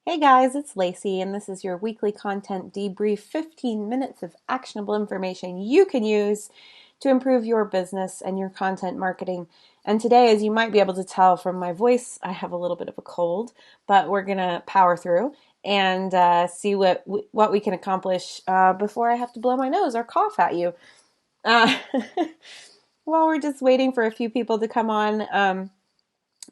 Hey guys, it's Lacey, and this is your weekly content debrief 15 minutes of actionable information you can use to improve your business and your content marketing. And today, as you might be able to tell from my voice, I have a little bit of a cold, but we're going to power through and see what we can accomplish before I have to blow my nose or cough at you. Uh, while we're just waiting for a few people to come on,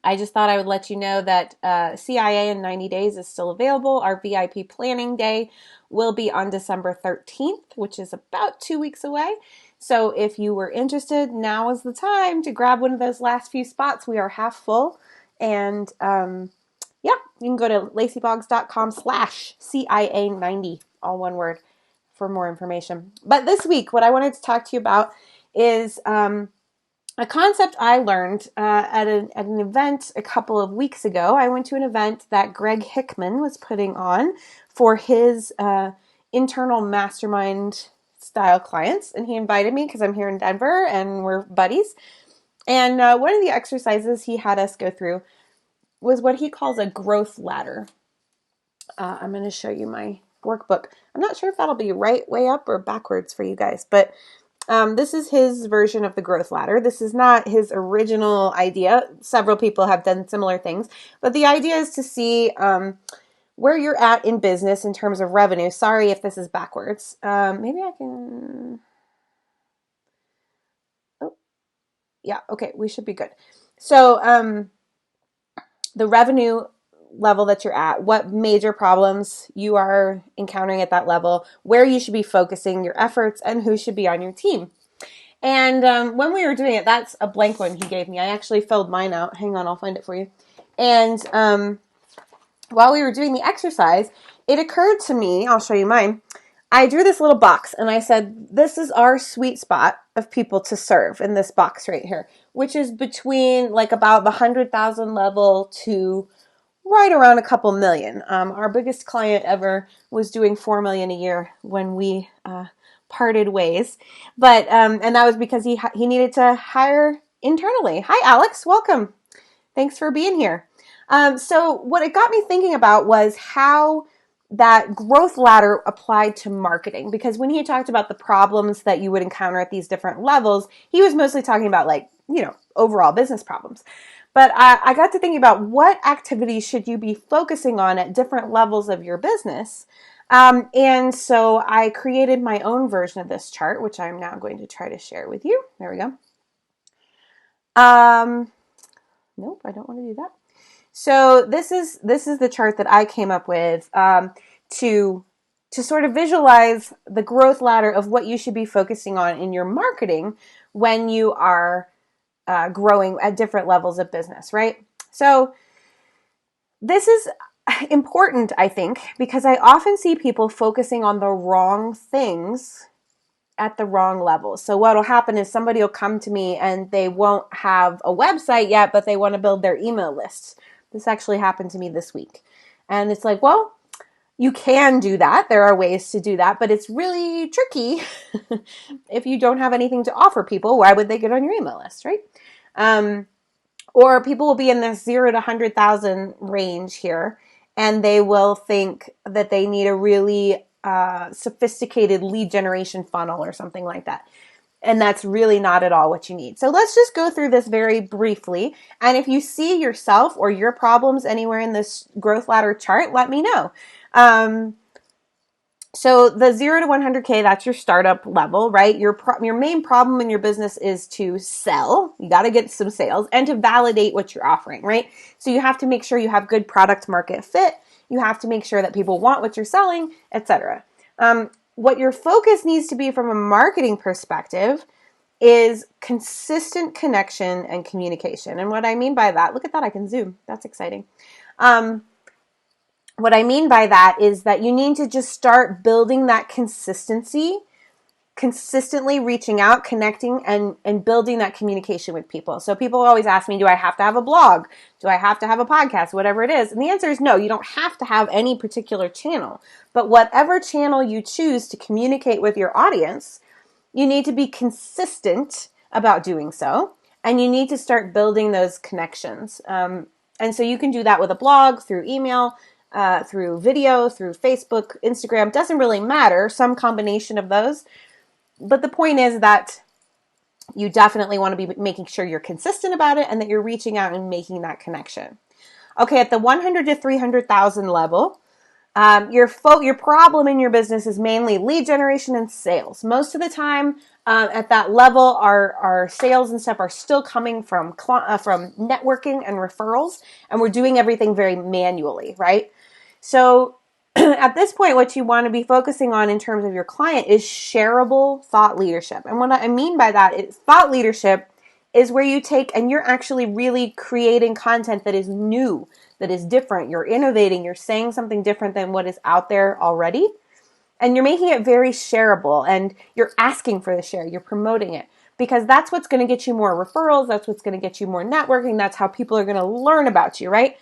I just thought I would let you know that CIA in 90 days is still available. Our VIP planning day will be on December 13th, which is about 2 weeks away. So if you were interested, now is the time to grab one of those last few spots. We are half full. And yeah, you can go to lacyboggs.com/CIA90, all one word, for more information. But this week, what I wanted to talk to you about is a concept I learned at an event a couple of weeks ago. I went to an event that Greg Hickman was putting on for his internal mastermind style clients. And he invited me because I'm here in Denver and we're buddies. And one of the exercises he had us go through was what he calls a growth ladder. I'm going to show you my workbook. I'm not sure if that'll be right way up or backwards for you guys, but this is his version of the growth ladder. This is not his original idea. Several people have done similar things, but the idea is to see where you're at in business in terms of revenue. Sorry if this is backwards. Maybe I can... Oh, yeah, okay, we should be good. So the revenue level that you're at, what major problems you are encountering at that level, where you should be focusing your efforts, and who should be on your team. And when we were doing it, that's a blank one he gave me. I actually filled mine out. Hang on, I'll find it for you. And while we were doing the exercise, it occurred to me, I'll show you mine. I drew this little box and I said, this is our sweet spot of people to serve in this box right here, which is between like about the 100,000 level to right around a couple million. Our biggest client ever was doing 4 million a year when we parted ways, but and that was because he needed to hire internally. Hi, Alex, welcome. Thanks for being here. So what it got me thinking about was how that growth ladder applied to marketing, because when he talked about the problems that you would encounter at these different levels, he was mostly talking about overall business problems. But I got to thinking about what activities should you be focusing on at different levels of your business. And so I created my own version of this chart, which I'm now going to try to share with you. There we go. Nope, I don't want to do that. So this is the chart that I came up with to sort of visualize the growth ladder of what you should be focusing on in your marketing when you are growing at different levels of business, right? So this is important, I think, because I often see people focusing on the wrong things at the wrong level. So what will happen is somebody will come to me and they won't have a website yet, but they want to build their email list. This actually happened to me this week. And it's like, well, you can do that. There are ways to do that, but it's really tricky. If you don't have anything to offer people, why would they get on your email list, right? Or people will be in this 0 to 100,000 range here, and they will think that they need a really sophisticated lead generation funnel or something like that. And that's really not at all what you need. So let's just go through this very briefly. And if you see yourself or your problems anywhere in this growth ladder chart, let me know. So the 0 to 100K, that's your startup level, right? Your main problem in your business is to sell. You got to get some sales and to validate what you're offering, right? So you have to make sure you have good product market fit. You have to make sure that people want what you're selling, etc. What your focus needs to be from a marketing perspective is consistent connection and communication. And what I mean by that, look at that, I can zoom. That's exciting. What I mean by that is that you need to just start building that consistency, consistently reaching out, connecting, and building that communication with people. So people always ask me, do I have to have a blog? Do I have to have a podcast? Whatever it is. And the answer is no, you don't have to have any particular channel. But whatever channel you choose to communicate with your audience, you need to be consistent about doing so. And you need to start building those connections. And so you can do that with a blog, through email, through video, through Facebook, Instagram, doesn't really matter, some combination of those. But the point is that you definitely want to be making sure you're consistent about it and that you're reaching out and making that connection. Okay, at the 100 to 300,000 level, your problem in your business is mainly lead generation and sales. Most of the time, at that level, our sales and stuff are still coming from networking and referrals, and we're doing everything very manually, right? So at this point, what you want to be focusing on in terms of your client is shareable thought leadership. And what I mean by that is thought leadership is where you take and you're actually really creating content that is new, that is different. You're innovating. You're saying something different than what is out there already. And you're making it very shareable, and you're asking for the share. You're promoting it because that's what's going to get you more referrals. That's what's going to get you more networking. That's how people are going to learn about you, right?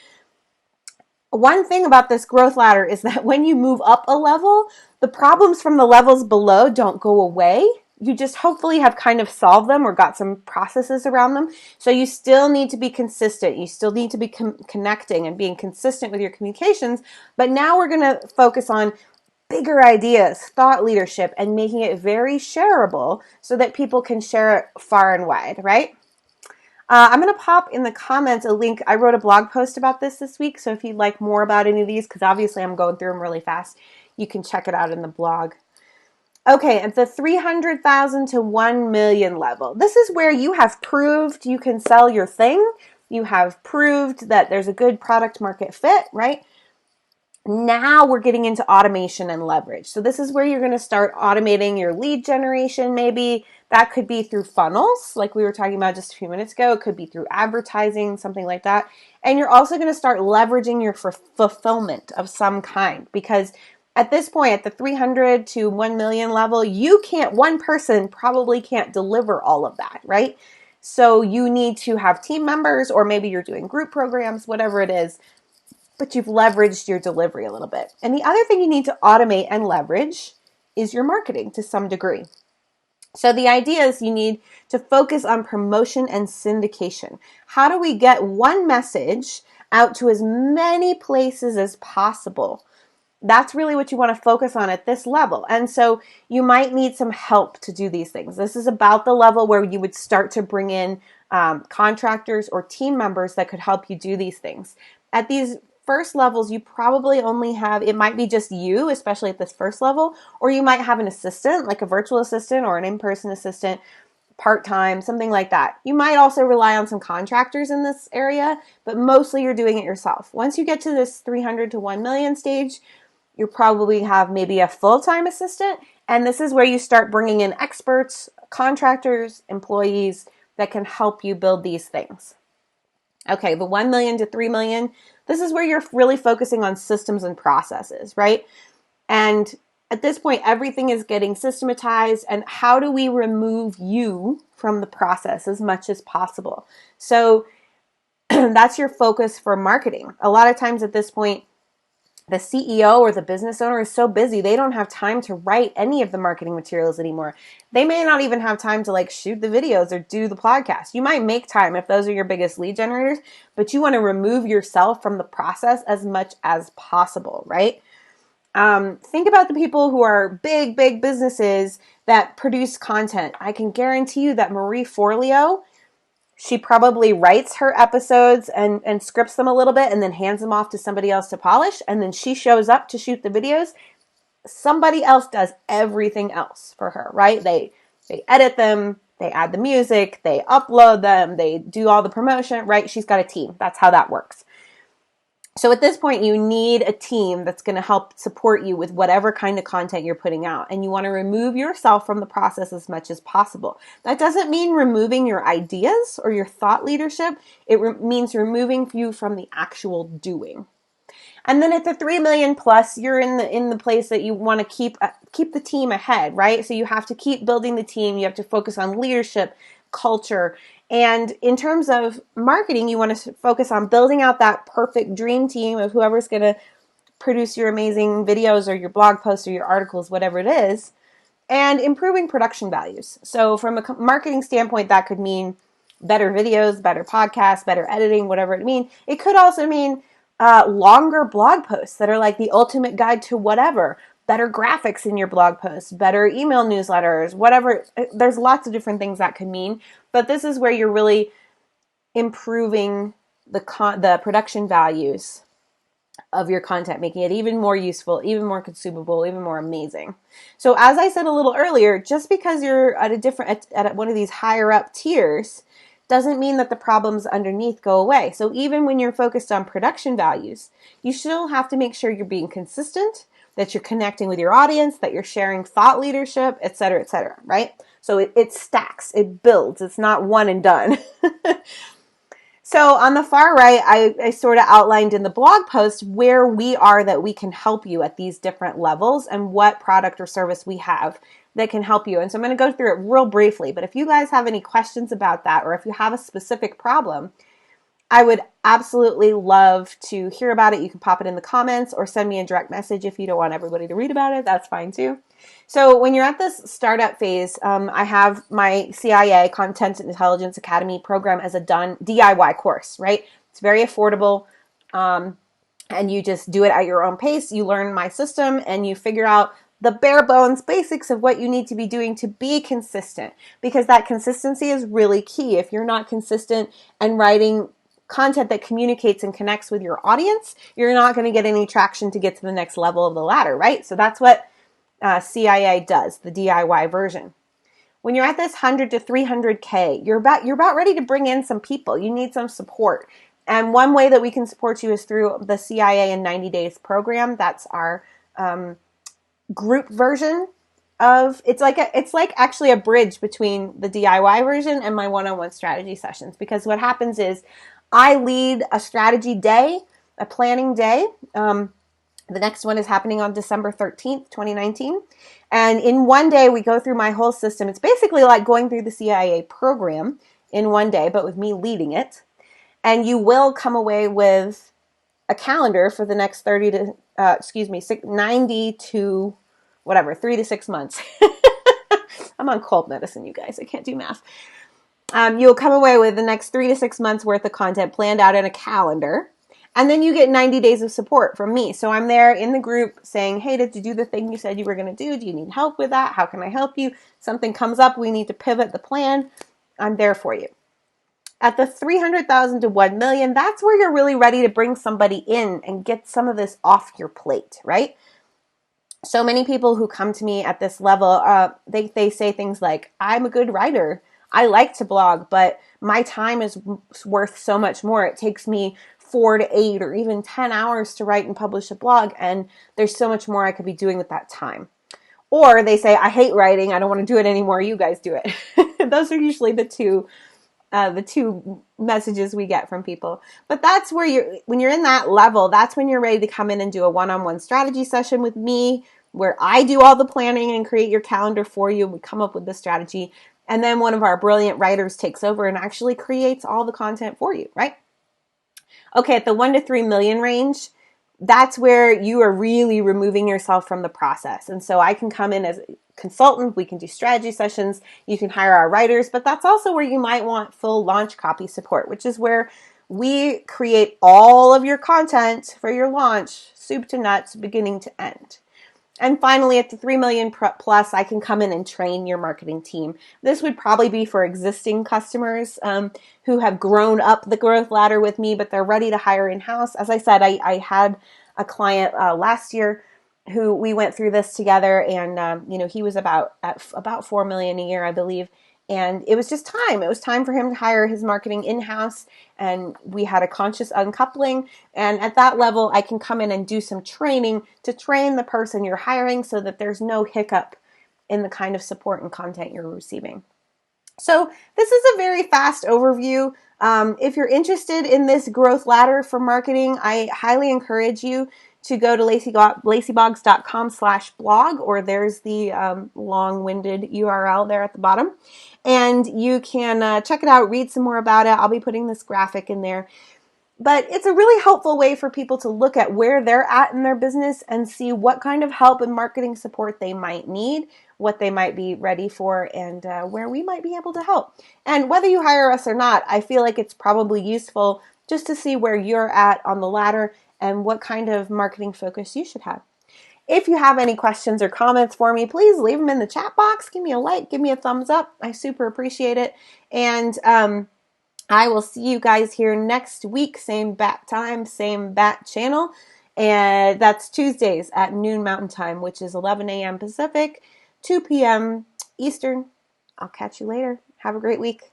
One thing about this growth ladder is that when you move up a level, the problems from the levels below don't go away. You just hopefully have kind of solved them or got some processes around them. So you still need to be consistent. You still need to be connecting and being consistent with your communications. But now we're going to focus on bigger ideas, thought leadership, and making it very shareable so that people can share it far and wide, right? I'm going to pop in the comments a link. I wrote a blog post about this week, so if you'd like more about any of these, because obviously I'm going through them really fast, you can check it out in the blog. Okay, at the 300,000 to 1 million level, this is where you have proved you can sell your thing. You have proved that there's a good product market fit, right? Now we're getting into automation and leverage. So this is where you're going to start automating your lead generation. Maybe that could be through funnels, like we were talking about just a few minutes ago. It could be through advertising, something like that. And you're also going to start leveraging your fulfillment of some kind, because at this point, at the 300 to 1 million level, one person probably can't deliver all of that, right? So you need to have team members, or maybe you're doing group programs, whatever it is, but you've leveraged your delivery a little bit. And the other thing you need to automate and leverage is your marketing to some degree. So the idea is you need to focus on promotion and syndication. How do we get one message out to as many places as possible? That's really what you want to focus on at this level. And so you might need some help to do these things. This is about the level where you would start to bring in contractors or team members that could help you do these things. At these first levels, you probably only have, it might be just you, especially at this first level, or you might have an assistant, like a virtual assistant or an in-person assistant, part-time, something like that. You might also rely on some contractors in this area, but mostly you're doing it yourself. Once you get to this 300 to 1 million stage, you probably have maybe a full-time assistant, and this is where you start bringing in experts, contractors, employees that can help you build these things. Okay, the 1 million to 3 million, this is where you're really focusing on systems and processes, right? And at this point, everything is getting systematized, and how do we remove you from the process as much as possible? So that's your focus for marketing. A lot of times at this point, the CEO or the business owner is so busy, they don't have time to write any of the marketing materials anymore. They may not even have time to shoot the videos or do the podcast. You might make time if those are your biggest lead generators, but you want to remove yourself from the process as much as possible, right? Think about the people who are big businesses that produce content. I can guarantee you that Marie Forleo, she probably writes her episodes and scripts them a little bit and then hands them off to somebody else to polish. And then she shows up to shoot the videos. Somebody else does everything else for her, right? They edit them, they add the music, they upload them, they do all the promotion, right? She's got a team. That's how that works. So at this point, you need a team that's going to help support you with whatever kind of content you're putting out. And you want to remove yourself from the process as much as possible. That doesn't mean removing your ideas or your thought leadership. It means removing you from the actual doing. And then at the 3 million plus, you're in the place that you want to keep the team ahead, right? So you have to keep building the team. You have to focus on leadership, culture. And in terms of marketing, you want to focus on building out that perfect dream team of whoever's going to produce your amazing videos or your blog posts or your articles, whatever it is, and improving production values. So from a marketing standpoint, that could mean better videos, better podcasts, better editing, whatever it means. It could also mean longer blog posts that are like the ultimate guide to whatever, better graphics in your blog posts, better email newsletters, whatever. There's lots of different things that could mean, but this is where you're really improving the production values of your content, making it even more useful, even more consumable, even more amazing. So as I said a little earlier, just because you're at one of these higher up tiers doesn't mean that the problems underneath go away. So even when you're focused on production values, you still have to make sure you're being consistent, that you're connecting with your audience, that you're sharing thought leadership, et cetera, right? So it stacks, it builds, it's not one and done. So on the far right, I sort of outlined in the blog post where we are that we can help you at these different levels and what product or service we have that can help you. And so I'm going to go through it real briefly, but if you guys have any questions about that, or if you have a specific problem, I would absolutely love to hear about it. You can pop it in the comments or send me a direct message if you don't want everybody to read about it. That's fine too. So when you're at this startup phase, I have my CIA, Content Intelligence Academy program, as a done DIY course, right? It's very affordable. And you just do it at your own pace. You learn my system and you figure out the bare bones basics of what you need to be doing to be consistent, because that consistency is really key. If you're not consistent and writing content that communicates and connects with your audience, you're not going to get any traction to get to the next level of the ladder, right? So that's what CIA does, the DIY version. When you're at this 100 to 300K, you're about ready to bring in some people. You need some support. And one way that we can support you is through the CIA in 90 Days program. That's our group version of it's like actually a bridge between the DIY version and my one-on-one strategy sessions, because what happens is I lead a strategy day, a planning day. The next one is happening on December 13th, 2019. And in one day, we go through my whole system. It's basically like going through the CIA program in one day, but with me leading it. And you will come away with a calendar for the next 90 to whatever, 3 to 6 months. I'm on cold medicine, you guys. I can't do math. You'll come away with the next 3 to 6 months worth of content planned out in a calendar. And then you get 90 days of support from me. So I'm there in the group saying, hey, did you do the thing you said you were going to do? Do you need help with that? How can I help you? Something comes up, we need to pivot the plan. I'm there for you. At the 300,000 to 1 million, that's where you're really ready to bring somebody in and get some of this off your plate, right? So many people who come to me at this level, they say things like, I'm a good writer. I like to blog, but my time is worth so much more. It takes me 4 to 8 or even 10 hours to write and publish a blog, and there's so much more I could be doing with that time. Or they say, I hate writing. I don't want to do it anymore. You guys do it. Those are usually the two messages we get from people. But that's where when you're in that level, that's when you're ready to come in and do a one-on-one strategy session with me, where I do all the planning and create your calendar for you. We come up with the strategy. And then one of our brilliant writers takes over and actually creates all the content for you, right? Okay, at the 1 to 3 million range, that's where you are really removing yourself from the process. And so I can come in as a consultant, we can do strategy sessions, you can hire our writers, but that's also where you might want full launch copy support, which is where we create all of your content for your launch, soup to nuts, beginning to end. And finally, at the 3 million plus, I can come in and train your marketing team. This would probably be for existing customers who have grown up the growth ladder with me, but they're ready to hire in-house. As I said, I had a client last year who we went through this together, and he was about 4 million a year, I believe. And it was just time. It was time for him to hire his marketing in-house, and we had a conscious uncoupling. And at that level, I can come in and do some training to train the person you're hiring so that there's no hiccup in the kind of support and content you're receiving. So this is a very fast overview. If you're interested in this growth ladder for marketing, I highly encourage you to go to lacyboggs.com/blog, or there's the long-winded URL there at the bottom. And you can check it out, read some more about it. I'll be putting this graphic in there. But it's a really helpful way for people to look at where they're at in their business and see what kind of help and marketing support they might need, what they might be ready for, and where we might be able to help. And whether you hire us or not, I feel like it's probably useful just to see where you're at on the ladder and what kind of marketing focus you should have. If you have any questions or comments for me, please leave them in the chat box. Give me a like, give me a thumbs up. I super appreciate it. And I will see you guys here next week. Same bat time, same bat channel. And that's Tuesdays at noon Mountain Time, which is 11 a.m. Pacific, 2 p.m. Eastern. I'll catch you later. Have a great week.